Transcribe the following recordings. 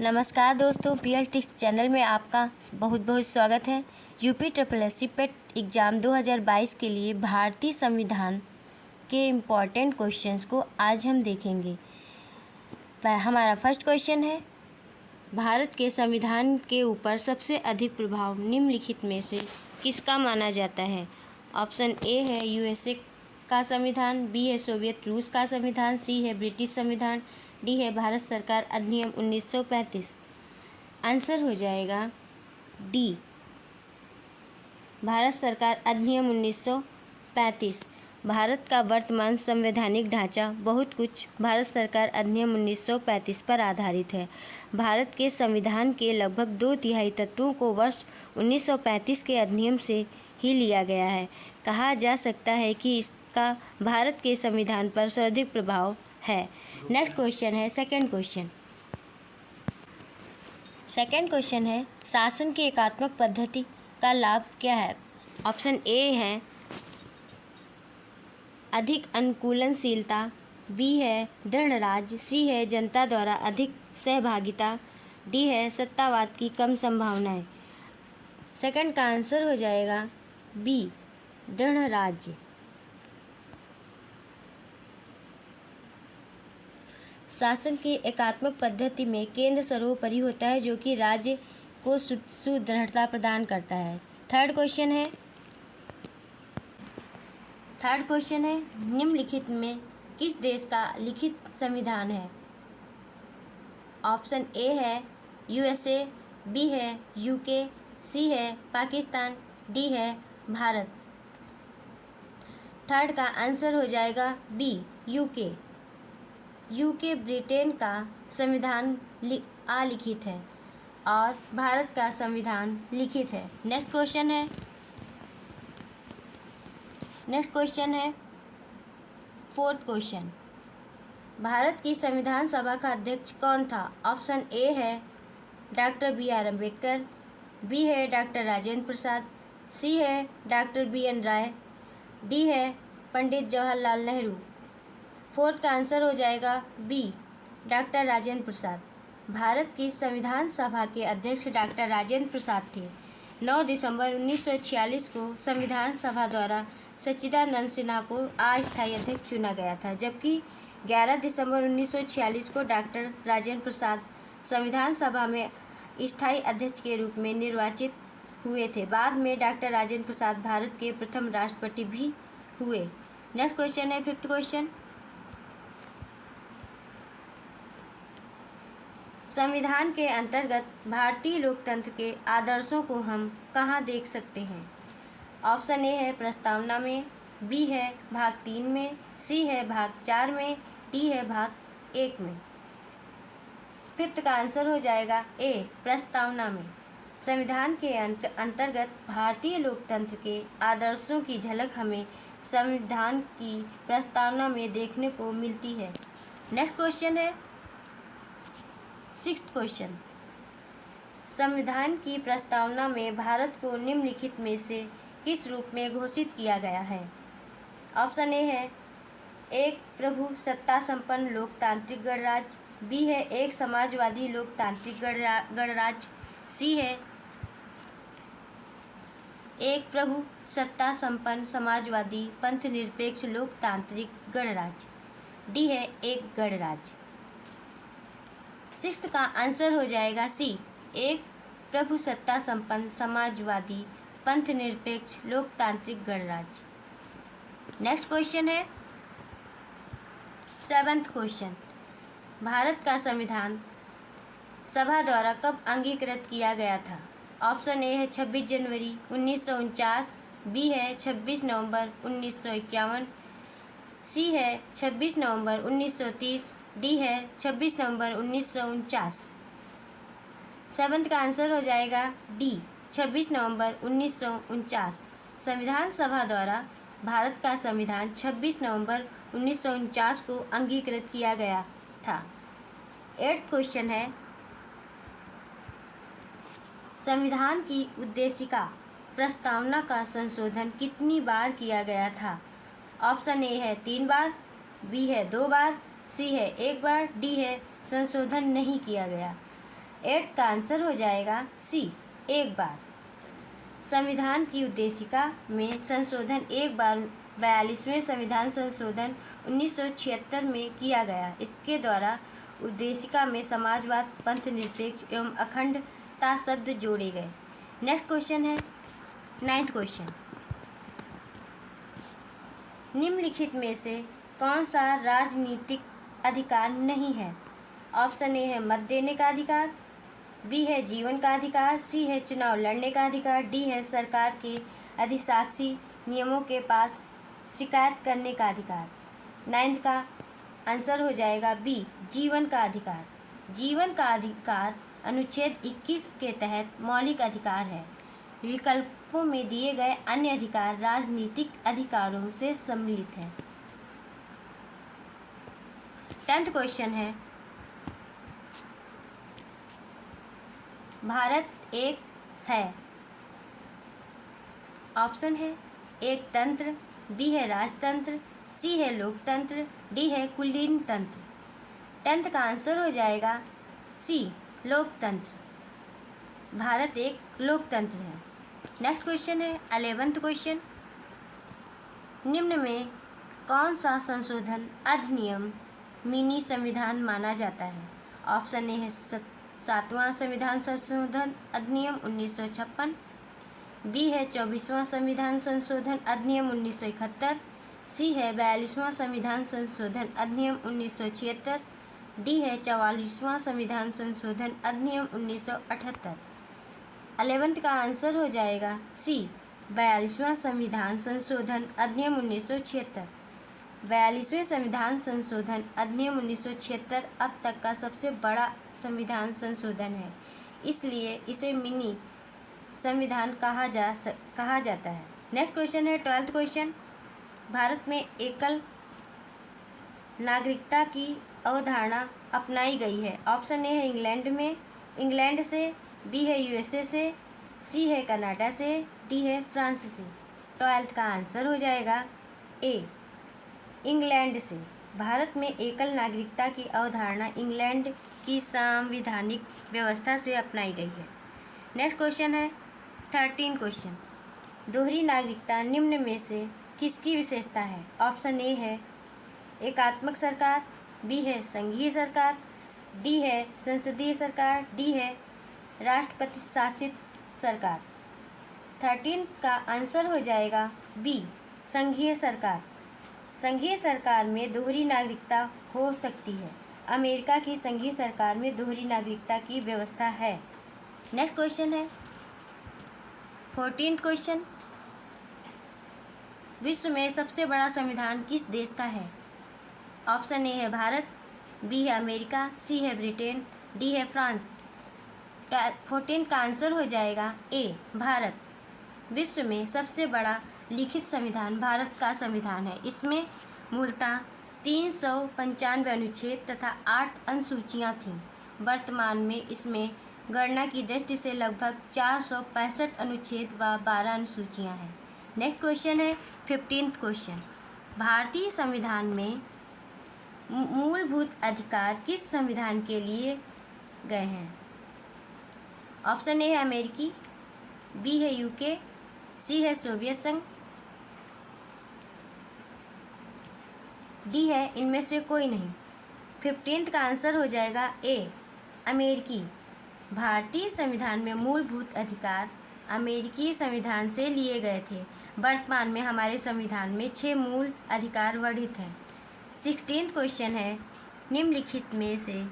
नमस्कार दोस्तों, PL tips channel में आपका बहुत बहुत स्वागत है। यूपी SSSC पेट एग्ज़ाम 2022 के लिए भारतीय संविधान के इम्पॉर्टेंट क्वेश्चंस को आज हम देखेंगे। हमारा फर्स्ट क्वेश्चन है, भारत के संविधान के ऊपर सबसे अधिक प्रभाव निम्नलिखित में से किसका माना जाता है? ऑप्शन ए है USA का संविधान, बी है सोवियत रूस का संविधान, सी है ब्रिटिश संविधान, डी है भारत सरकार अधिनियम 1935। आंसर हो जाएगा डी, भारत सरकार अधिनियम 1935। भारत का वर्तमान संवैधानिक ढांचा बहुत कुछ भारत सरकार अधिनियम 1935 पर आधारित है। भारत के संविधान के लगभग 2/3 तत्वों को वर्ष 1935 के अधिनियम से ही लिया गया है। कहा जा सकता है कि इसका भारत के संविधान पर सर्वाधिक प्रभाव है। नेक्स्ट क्वेश्चन है सेकंड क्वेश्चन है, शासन की एकात्मक पद्धति का लाभ क्या है? ऑप्शन ए है अधिक अनुकूलनशीलता, बी है दृढ़ राज्य, सी है जनता द्वारा अधिक सहभागिता, डी है सत्तावाद की कम संभावनाएं। सेकंड का आंसर हो जाएगा बी, दृढ़ राज्य। शासन की एकात्मक पद्धति में केंद्र सर्वोपरि होता है, जो कि राज्य को सुदृढ़ता प्रदान करता है। थर्ड क्वेश्चन है, निम्नलिखित में किस देश का लिखित संविधान है? ऑप्शन ए है USA, बी है UK, सी है पाकिस्तान, डी है भारत। थर्ड का आंसर हो जाएगा बी, UK ब्रिटेन का संविधान अलिखित है और भारत का संविधान लिखित है। नेक्स्ट क्वेश्चन है फोर्थ क्वेश्चन, भारत की संविधान सभा का अध्यक्ष कौन था? ऑप्शन ए है डॉक्टर BR अम्बेडकर, बी है डॉक्टर राजेंद्र प्रसाद, सी है डॉक्टर BN राय, डी है पंडित जवाहरलाल नेहरू। फोर्थ का आंसर हो जाएगा बी, डॉक्टर राजेंद्र प्रसाद। भारत की संविधान सभा के अध्यक्ष डॉक्टर राजेंद्र प्रसाद थे। 9 दिसंबर 1946 को संविधान सभा द्वारा सच्चिदानंद सिन्हा को अस्थायी अध्यक्ष चुना गया था, जबकि 11 दिसंबर 1946 को डॉक्टर राजेंद्र प्रसाद संविधान सभा में स्थायी अध्यक्ष के रूप में निर्वाचित हुए थे। बाद में डॉक्टर राजेंद्र प्रसाद भारत के प्रथम राष्ट्रपति भी हुए। नेक्स्ट क्वेश्चन है फिफ्थ क्वेश्चन, संविधान के अंतर्गत भारतीय लोकतंत्र के आदर्शों को हम कहाँ देख सकते हैं? ऑप्शन ए है प्रस्तावना में, बी है भाग 3 में, सी है भाग 4 में, डी है भाग 1 में। फिफ्थ का आंसर हो जाएगा ए, प्रस्तावना में। संविधान के अंतर्गत भारतीय लोकतंत्र के आदर्शों की झलक हमें संविधान की प्रस्तावना में देखने को मिलती है। नेक्स्ट क्वेश्चन है सिक्स्थ क्वेश्चन, संविधान की प्रस्तावना में भारत को निम्नलिखित में से किस रूप में घोषित किया गया है? ऑप्शन ए है एक प्रभु सत्ता संपन्न लोकतांत्रिक गणराज्य, बी है एक समाजवादी लोकतांत्रिक गणराज्य, सी है एक प्रभु सत्ता संपन्न समाजवादी पंथ निरपेक्ष लोकतांत्रिक गणराज्य, डी है एक गणराज्य। सिक्स्थ का आंसर हो जाएगा सी, एक प्रभु सत्ता संपन्न समाजवादी पंथ निरपेक्ष लोकतांत्रिक गणराज्य। नेक्स्ट क्वेश्चन है सेवंथ क्वेश्चन, भारत का संविधान सभा द्वारा कब अंगीकृत किया गया था? ऑप्शन ए है 26 जनवरी 1949, बी है 26 नवंबर 1951, सी है 26 नवंबर 1930, डी है 26 नवंबर 1949। सेवंथ का आंसर हो जाएगा डी, 26 नवंबर 1949। संविधान सभा द्वारा भारत का संविधान 26 नवंबर 1949 को अंगीकृत किया गया था। 8th क्वेश्चन है, संविधान की उद्देशिका प्रस्तावना का संशोधन कितनी बार किया गया था? ऑप्शन ए है 3 बार, बी है 2 बार, सी है 1 बार, डी है संशोधन नहीं किया गया। 8 का आंसर हो जाएगा सी, एक बार। संविधान की उद्देशिका में संशोधन एक बार 42वें संविधान संशोधन 1976 में किया गया। इसके द्वारा उद्देशिका में समाजवाद, पंथनिरपेक्ष एवं अखंडता शब्द जोड़े गए। नेक्स्ट क्वेश्चन है 9th क्वेश्चन। निम्नलिखित में से कौन सा राजनीतिक अधिकार नहीं है? ऑप्शन ए है मत देने का अधिकार, बी है जीवन का अधिकार, सी है चुनाव लड़ने का अधिकार, डी है सरकार के अधिशासी नियमों के पास शिकायत करने का अधिकार। 9th का आंसर हो जाएगा बी, जीवन का अधिकार। जीवन का अधिकार अनुच्छेद 21 के तहत मौलिक अधिकार है। विकल्पों में दिए गए अन्य अधिकार राजनीतिक अधिकारों से सम्मिलित हैं। 10th क्वेश्चन है, भारत एक है। ऑप्शन है एक तंत्र, बी है राजतंत्र, सी है लोकतंत्र, डी है कुलीन तंत्र। 10th का आंसर हो जाएगा सी, लोकतंत्र। भारत एक लोकतंत्र है। नेक्स्ट क्वेश्चन है 11th क्वेश्चन। निम्न में कौन सा संशोधन अधिनियम मिनी संविधान माना जाता है? ऑप्शन ए है 7वां संविधान संशोधन अधिनियम 1956, बी है 24वां संविधान संशोधन अधिनियम 1971, सी है 42वां संविधान संशोधन अधिनियम 1976, डी है 44वां संविधान संशोधन अधिनियम 1978। 11th का आंसर हो जाएगा सी, 42वां संविधान संशोधन अधिनियम 1976। 42वें संविधान संशोधन अधिनियम 1976 अब तक का सबसे बड़ा संविधान संशोधन है, इसलिए इसे मिनी संविधान कहा जाता है। नेक्स्ट क्वेश्चन है 12th क्वेश्चन। भारत में एकल नागरिकता की अवधारणा अपनाई गई है। ऑप्शन ए है इंग्लैंड से, बी है यूएसए से, सी है कनाडा से, डी है फ्रांस से। 12th का आंसर हो जाएगा ए, इंग्लैंड से। भारत में एकल नागरिकता की अवधारणा इंग्लैंड की संवैधानिक व्यवस्था से अपनाई गई है। नेक्स्ट क्वेश्चन है 13 क्वेश्चन। दोहरी नागरिकता निम्न में से किसकी विशेषता है? ऑप्शन ए है एकात्मक सरकार, बी है संघीय सरकार, डी है संसदीय सरकार, डी है राष्ट्रपति शासित सरकार। 13 का आंसर हो जाएगा बी, संघीय सरकार। संघीय सरकार में दोहरी नागरिकता हो सकती है। अमेरिका की संघीय सरकार में दोहरी नागरिकता की व्यवस्था है। नेक्स्ट क्वेश्चन है 14th क्वेश्चन। विश्व में सबसे बड़ा संविधान किस देश का है? ऑप्शन ए है भारत, बी है अमेरिका, सी है ब्रिटेन, डी है फ्रांस। 14 का आंसर हो जाएगा ए, भारत। विश्व में सबसे बड़ा लिखित संविधान भारत का संविधान है। इसमें मूलतः 395 अनुच्छेद तथा 8 अनुसूचियाँ थीं। वर्तमान में इसमें गणना की दृष्टि से लगभग 465 अनुच्छेद व 12 अनुसूचियाँ हैं। नेक्स्ट क्वेश्चन है 15th क्वेश्चन। भारतीय संविधान में मूलभूत अधिकार किस संविधान के लिए गए हैं? ऑप्शन ए है अमेरिकी, बी है यूके, सी है सोवियत संघ, डी है इनमें से कोई नहीं। 15th का आंसर हो जाएगा ए, अमेरिकी। भारतीय संविधान में मूलभूत अधिकार अमेरिकी संविधान से लिए गए थे। वर्तमान में हमारे संविधान में 6 मूल अधिकार वर्णित हैं। 16th क्वेश्चन है, निम्नलिखित में से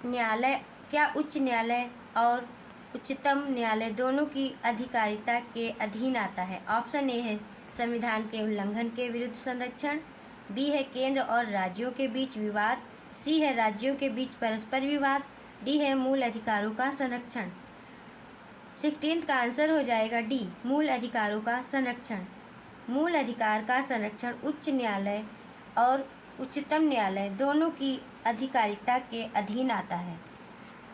क्या उच्च न्यायालय और उच्चतम न्यायालय दोनों की अधिकारिता के अधीन आता है? ऑप्शन ए है संविधान के उल्लंघन के विरुद्ध संरक्षण, बी है केंद्र और राज्यों के बीच विवाद, सी है राज्यों के बीच परस्पर विवाद, डी है मूल अधिकारों का संरक्षण। 16th का आंसर हो जाएगा डी, मूल अधिकारों का संरक्षण। मूल अधिकार का संरक्षण उच्च न्यायालय और उच्चतम न्यायालय दोनों की अधिकारिता के अधीन आता है।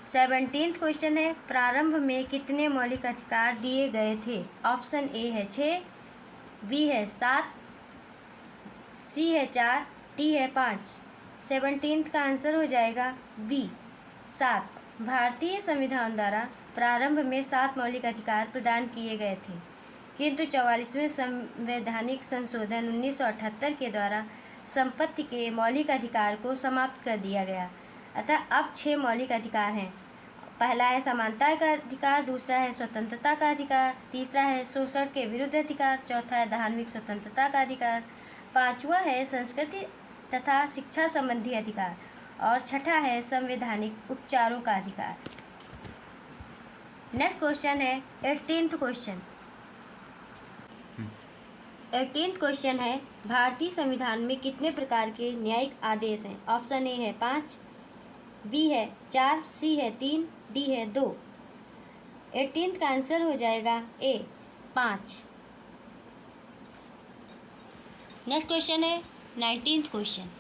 17th क्वेश्चन है, प्रारंभ में कितने मौलिक अधिकार दिए गए थे? ऑप्शन ए है 6, बी है 7, सी है 4, डी है 5। 17th का आंसर हो जाएगा बी 7। भारतीय संविधान द्वारा प्रारंभ में 7 मौलिक अधिकार प्रदान किए गए थे, किंतु 44वें संवैधानिक संशोधन 1978 के द्वारा संपत्ति के मौलिक अधिकार को समाप्त कर दिया गया। अतः अब 6 मौलिक अधिकार हैं। पहला है समानता का अधिकार, दूसरा है स्वतंत्रता का अधिकार, तीसरा है शोषण के विरुद्ध अधिकार, चौथा है धार्मिक स्वतंत्रता का अधिकार, पांचवा है संस्कृति तथा शिक्षा संबंधी अधिकार और छठा है संवैधानिक उपचारों का अधिकार। नेक्स्ट क्वेश्चन है 18th क्वेश्चन। 18th क्वेश्चन है भारतीय संविधान में कितने प्रकार के न्यायिक आदेश हैं? ऑप्शन ए है 5, बी है 4, सी है 3, डी है 2। 18th का आंसर हो जाएगा ए 5। नेक्स्ट क्वेश्चन है 19th क्वेश्चन।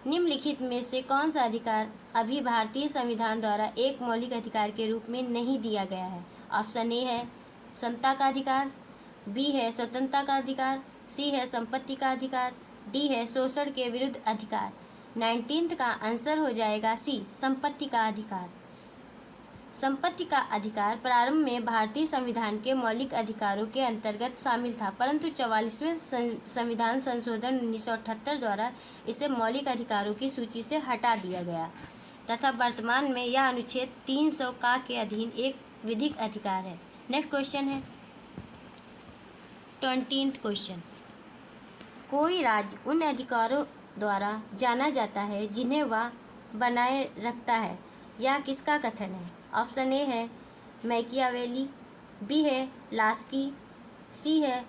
निम्नलिखित में से कौन सा अधिकार अभी भारतीय संविधान द्वारा एक मौलिक अधिकार के रूप में नहीं दिया गया है? ऑप्शन ए है समता का अधिकार, बी है स्वतंत्रता का अधिकार, सी है संपत्ति का अधिकार, डी है शोषण के विरुद्ध अधिकार। 19th का आंसर हो जाएगा सी संपत्ति का अधिकार। संपत्ति का अधिकार प्रारंभ में भारतीय संविधान के मौलिक अधिकारों के अंतर्गत शामिल था, परंतु 44वें संविधान संशोधन 1978 द्वारा इसे मौलिक अधिकारों की सूची से हटा दिया गया तथा वर्तमान में यह अनुच्छेद 300 का के अधीन एक विधिक अधिकार है। नेक्स्ट क्वेश्चन है 20th क्वेश्चन। कोई राज्य उन अधिकारों द्वारा जाना जाता है जिन्हें वह बनाए रखता है, यह किसका कथन है? ऑप्शन ए है मैकियावेली, बी है लास्की, सी है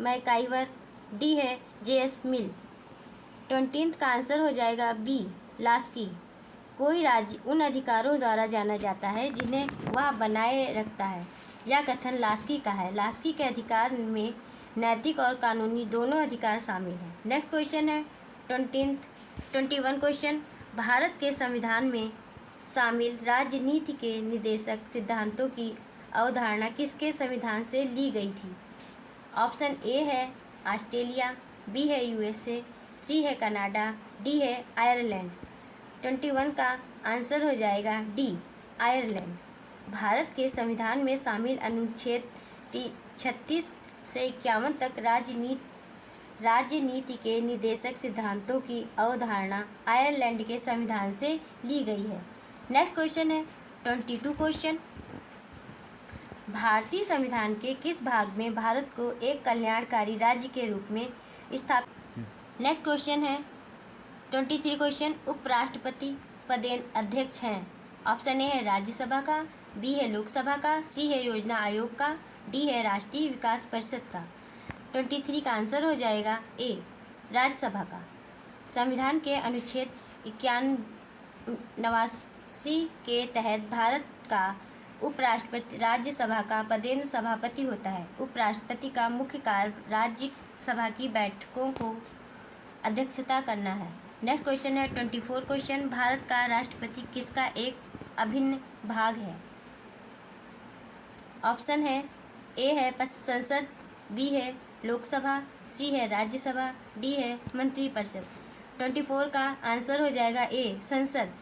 मैकाइवर, डी है जे.एस. मिल। 20th का आंसर हो जाएगा बी लास्की। कोई राज्य उन अधिकारों द्वारा जाना जाता है जिन्हें वह बनाए रखता है, यह कथन लास्की का है। लास्की के अधिकार में नैतिक और कानूनी दोनों अधिकार शामिल हैं। नेक्स्ट क्वेश्चन है 21 क्वेश्चन। भारत के संविधान में शामिल राजनीति के निर्देशक सिद्धांतों की अवधारणा किसके संविधान से ली गई थी? ऑप्शन ए है ऑस्ट्रेलिया, बी है यूएसए, सी है कनाडा, डी है आयरलैंड। 21 का आंसर हो जाएगा डी आयरलैंड। भारत के संविधान में शामिल अनुच्छेद 36 से 51 तक राजनीति के निर्देशक सिद्धांतों की अवधारणा आयरलैंड के संविधान से ली गई है। नेक्स्ट क्वेश्चन है 22 क्वेश्चन। भारतीय संविधान के किस भाग में भारत को एक कल्याणकारी राज्य के रूप में स्थापित? नेक्स्ट क्वेश्चन है 23 क्वेश्चन। उपराष्ट्रपति पदेन अध्यक्ष हैं? ऑप्शन ए है राज्यसभा का, बी है लोकसभा का, सी है योजना आयोग का, डी है राष्ट्रीय विकास परिषद का। 23 का आंसर हो जाएगा ए राज्यसभा का। संविधान के अनुच्छेद 89 के तहत भारत का उपराष्ट्रपति राज्यसभा का पदेन सभापति होता है। उपराष्ट्रपति का मुख्य कार्य राज्यसभा की बैठकों को अध्यक्षता करना है। नेक्स्ट क्वेश्चन है 24 क्वेश्चन। भारत का राष्ट्रपति किसका एक अभिन्न भाग है? ऑप्शन है ए है संसद, बी है लोकसभा, सी है राज्यसभा, डी है मंत्रिपरिषद। 24 का आंसर हो जाएगा ए संसद।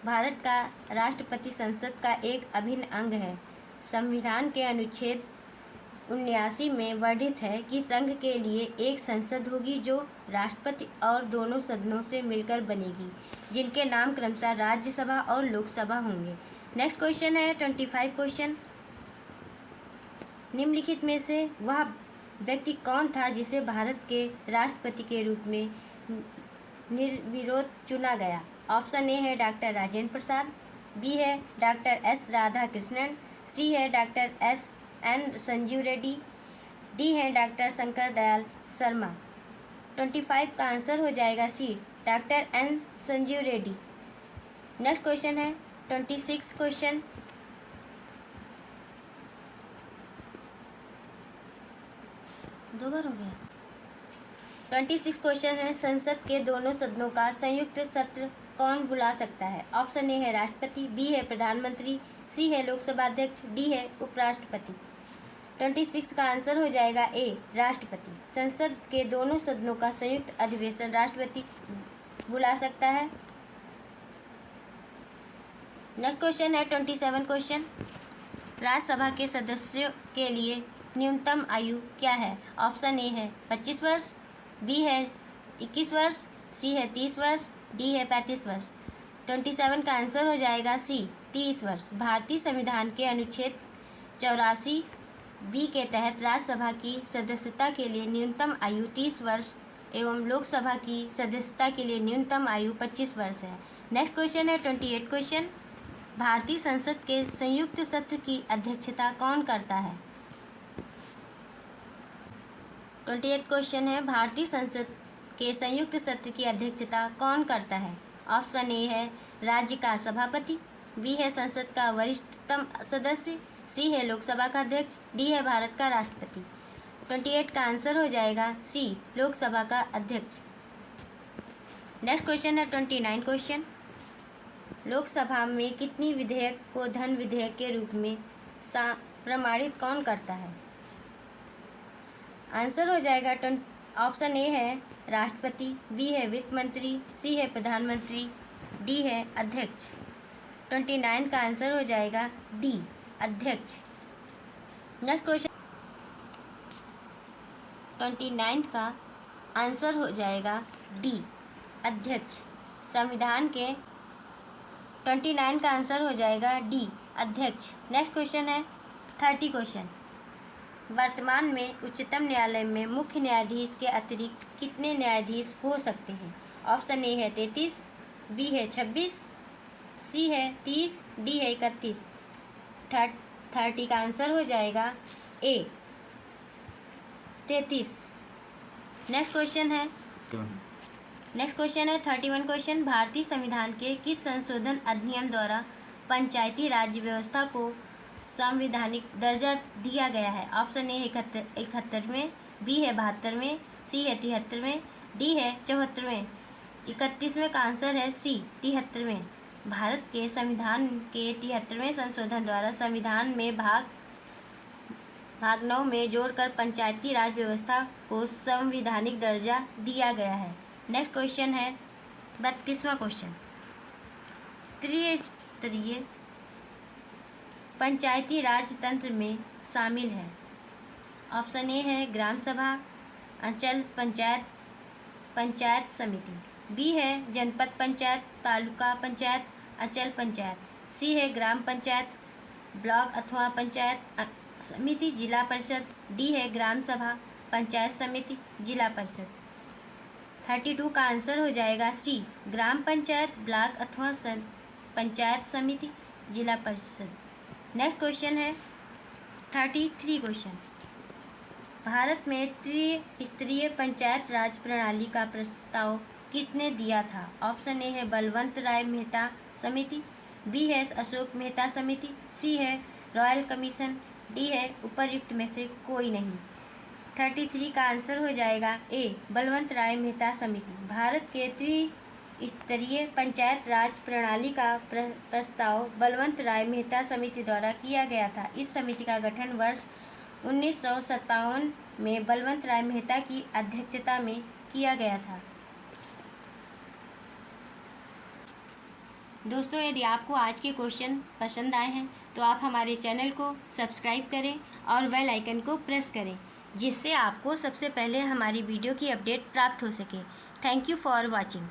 भारत का राष्ट्रपति संसद का एक अभिन्न अंग है। संविधान के अनुच्छेद 79 में वर्णित है कि संघ के लिए एक संसद होगी जो राष्ट्रपति और दोनों सदनों से मिलकर बनेगी, जिनके नाम क्रमशः राज्यसभा और लोकसभा होंगे। नेक्स्ट क्वेश्चन है 25 क्वेश्चन। निम्नलिखित में से वह व्यक्ति कौन था जिसे भारत के राष्ट्रपति के रूप में निर्विरोध चुना गया? ऑप्शन ए है डॉक्टर राजेंद्र प्रसाद, बी है डॉक्टर एस राधाकृष्णन, सी है doctor S N Sanjeeva Reddy, D है डॉक्टर शंकर दयाल शर्मा। 25 का आंसर हो जाएगा C doctor N Sanjeeva Reddy. Next question है 26 क्वेश्चन। दो बार हो गया। 26 क्वेश्चन है संसद के दोनों सदनों का संयुक्त सत्र कौन बुला सकता है? ऑप्शन ए है राष्ट्रपति, बी है प्रधानमंत्री, सी है लोकसभा अध्यक्ष, डी है उपराष्ट्रपति। 26 का आंसर हो जाएगा ए राष्ट्रपति। संसद के दोनों सदनों का संयुक्त अधिवेशन राष्ट्रपति बुला सकता है। नेक्स्ट क्वेश्चन है 27 क्वेश्चन। राज्यसभा के सदस्यों के लिए न्यूनतम आयु क्या है? ऑप्शन ए है 25 वर्ष, बी है 21 वर्ष, सी है 30 वर्ष, डी है 35 वर्ष। 27 का आंसर हो जाएगा सी 30 वर्ष। भारतीय संविधान के अनुच्छेद 84 बी के तहत राज्यसभा की सदस्यता के लिए न्यूनतम आयु 30 वर्ष एवं लोकसभा की सदस्यता के लिए न्यूनतम आयु 25 वर्ष है। नेक्स्ट क्वेश्चन है 28 क्वेश्चन। भारतीय संसद के संयुक्त सत्र की अध्यक्षता कौन करता है? 28 क्वेश्चन है भारतीय संसद के संयुक्त सत्र की अध्यक्षता कौन करता है? ऑप्शन ए है राज्य का सभापति, बी है संसद का वरिष्ठतम सदस्य, सी है लोकसभा का अध्यक्ष, डी है भारत का राष्ट्रपति। 28 का आंसर हो जाएगा सी लोकसभा का अध्यक्ष। नेक्स्ट क्वेश्चन है 29 क्वेश्चन। लोकसभा में कितनी विधेयक को धन विधेयक के रूप में प्रमाणित कौन करता है? आंसर हो जाएगा ऑप्शन ए है राष्ट्रपति, बी है वित्त मंत्री, सी है प्रधानमंत्री, डी है अध्यक्ष। 29 का आंसर हो जाएगा डी अध्यक्ष। नेक्स्ट क्वेश्चन 29 का आंसर हो जाएगा डी अध्यक्ष। संविधान के 29 का आंसर हो जाएगा डी अध्यक्ष। नेक्स्ट क्वेश्चन है 30 क्वेश्चन। वर्तमान में उच्चतम न्यायालय में मुख्य न्यायाधीश के अतिरिक्त कितने न्यायाधीश हो सकते हैं? ऑप्शन ए है 33, बी है 26, सी है 30, डी है 31। 30 का आंसर हो जाएगा ए 33। नेक्स्ट क्वेश्चन है 31 क्वेश्चन। भारतीय संविधान के किस संशोधन अधिनियम द्वारा पंचायती राज व्यवस्था को संवैधानिक दर्जा दिया गया है? ऑप्शन ए 71वें, बी है 72वें, सी है 73वें, डी है 74वें। 31वें का आंसर है सी 73वें। भारत के संविधान के 73वें संशोधन द्वारा संविधान में भाग 9 में जोड़कर पंचायती राज व्यवस्था को संवैधानिक दर्जा दिया गया है। नेक्स्ट क्वेश्चन है 32वां क्वेश्चन। त्रिस्तरीय पंचायती राज तंत्र में शामिल है। ऑप्शन ए है ग्राम सभा, अंचल पंचायत, पंचायत समिति, बी है जनपद पंचायत, तालुका पंचायत, अंचल पंचायत, सी है ग्राम पंचायत, ब्लॉक अथवा पंचायत समिति, जिला परिषद, डी है ग्राम सभा, पंचायत समिति, जिला परिषद। 32 का आंसर हो जाएगा सी ग्राम पंचायत, ब्लॉक अथवा पंचायत समिति, जिला परिषद। नेक्स्ट क्वेश्चन है 33 क्वेश्चन। भारत में त्रिस्तरीय पंचायत राज प्रणाली का प्रस्ताव किसने दिया था? ऑप्शन ए है बलवंत राय मेहता समिति, बी है अशोक मेहता समिति, सी है रॉयल कमीशन, डी है उपर्युक्त में से कोई नहीं। 33 का आंसर हो जाएगा ए बलवंत राय मेहता समिति। भारत के त्रिस्तरीय पंचायत राज प्रणाली का प्रस्ताव बलवंत राय मेहता समिति द्वारा किया गया था। इस समिति का गठन वर्ष 1957 में बलवंत राय मेहता की अध्यक्षता में किया गया था। दोस्तों, यदि आपको आज के क्वेश्चन पसंद आए हैं तो आप हमारे चैनल को सब्सक्राइब करें और बेल आइकन को प्रेस करें, जिससे आपको सबसे पहले हमारी वीडियो की अपडेट प्राप्त हो सके। Thank you for watching.